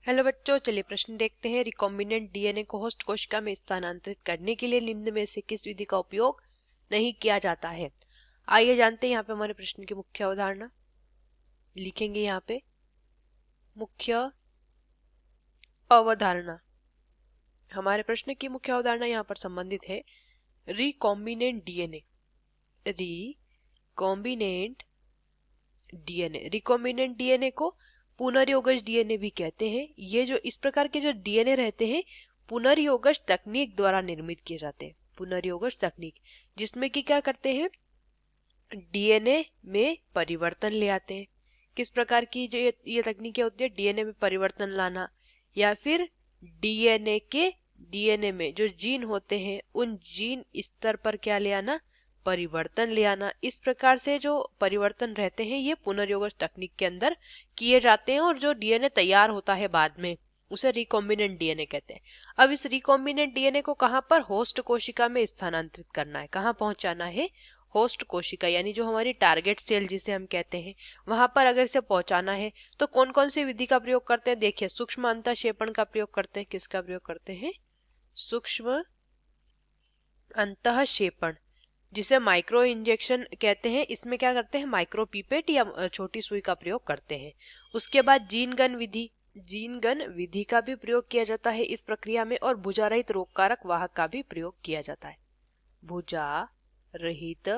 Hello बच्चों, चलिए प्रश्न देखते हैं। रिकॉम्बिनेंट डीएनए को होस्ट कोशिका में स्थानांतरित करने के लिए निम्न में से किस विधि का उपयोग नहीं किया जाता है। आइए जानते हैं। यहाँ पे हमारे प्रश्न की मुख्य अवधारणा लिखेंगे। यहाँ पे मुख्य अवधारणा, हमारे प्रश्न की मुख्य अवधारणा यहाँ पर संबंधित है रिकॉम्बिनेंट डीएनए। रिकॉम्बिनेंट डीएनए को पुनर्योगज डीएनए भी कहते हैं। ये जो इस प्रकार के जो डीएनए रहते हैं पुनर्योगज तकनीक द्वारा निर्मित किए जाते हैं। पुनर्योगज तकनीक जिसमें कि क्या करते हैं, डीएनए में परिवर्तन ले आते हैं। किस प्रकार की जो ये तकनीकें होती है, डीएनए में परिवर्तन लाना, या फिर डीएनए में जो जीन होते हैं उन जीन स्तर पर क्या ले आना, परिवर्तन ले आना। इस प्रकार से जो परिवर्तन रहते हैं ये पुनर्योगज तकनीक के अंदर किए जाते हैं और जो डीएनए तैयार होता है बाद में उसे रिकॉम्बिनेंट डीएनए कहते हैं। अब इस रिकॉम्बिनेंट डीएनए को कहाँ पर, होस्ट कोशिका में स्थानांतरित करना है। कहाँ पहुंचाना है, होस्ट कोशिका, यानी जो हमारी टारगेट सेल जिसे हम कहते हैं वहां पर अगर इसे पहुंचाना है तो कौन कौन सी विधि का प्रयोग करते हैं। देखिए, सूक्ष्म अंतःक्षेपण का प्रयोग करते हैं। किसका प्रयोग करते हैं, सूक्ष्म अंतःक्षेपण, जिसे माइक्रो इंजेक्शन कहते हैं। इसमें क्या करते हैं, माइक्रो पिपेट या छोटी सुई का प्रयोग करते हैं। उसके बाद जीन गन विधि का भी प्रयोग किया जाता है इस प्रक्रिया में, और भुजा रहित रोगकारक वाहक का भी प्रयोग किया जाता है। भुजा रहित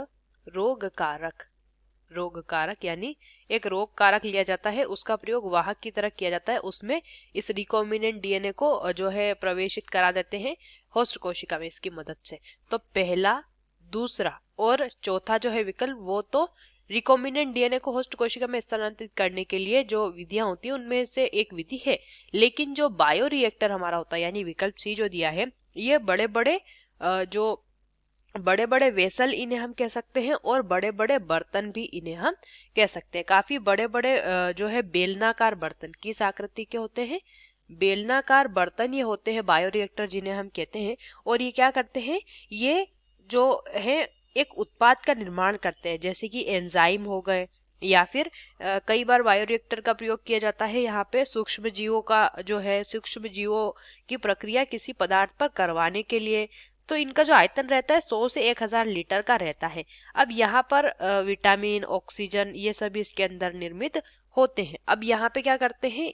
रोगकारक यानी एक रोग कारक लिया जाता है, उसका प्रयोग वाहक की तरह किया जाता है। उसमें इस रिकॉम्बिनेंट डीएनए को जो है प्रवेशित करा देते हैं होस्ट कोशिका में इसकी मदद से। तो पहला, दूसरा और चौथा जो है विकल्प, वो तो रिकॉम्बिनेंट डीएनए को होस्ट कोशिका में स्थानांतरित करने के लिए जो विधियां होती है उनमें से एक विधि है। लेकिन जो बायोरिएक्टर हमारा होता है, यानी विकल्प सी जो दिया है, ये बड़े बड़े वेसल इन्हें हम कह सकते हैं, और बड़े बड़े बर्तन भी इन्हें हम कह सकते हैं। काफी बड़े बड़े जो है बेलनाकार बर्तन, किस आकृति के होते हैं, बेलनाकार बर्तन ये होते हैं बायोरिएक्टर जिन्हें हम कहते हैं। और ये क्या करते हैं, ये जो है एक उत्पाद का निर्माण करते हैं, जैसे कि एंजाइम हो गए, या फिर कई बार बायोरिएक्टर का प्रयोग किया जाता है यहाँ पे सूक्ष्म जीवों का जो है, सूक्ष्म जीवों की प्रक्रिया किसी पदार्थ पर करवाने के लिए। तो इनका जो आयतन रहता है 100 से 1000 लीटर का रहता है। अब यहाँ पर विटामिन, ऑक्सीजन, ये सभी इसके अंदर निर्मित होते हैं। अब यहाँ पे क्या करते हैं,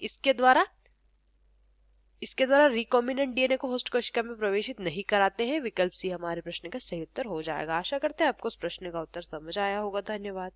इसके द्वारा रिकॉम्बिनेंट डीएनए को होस्ट कोशिका में प्रवेशित नहीं कराते हैं। विकल्प सी हमारे प्रश्न का सही उत्तर हो जाएगा। आशा करते हैं आपको इस प्रश्न का उत्तर समझ आया होगा। धन्यवाद।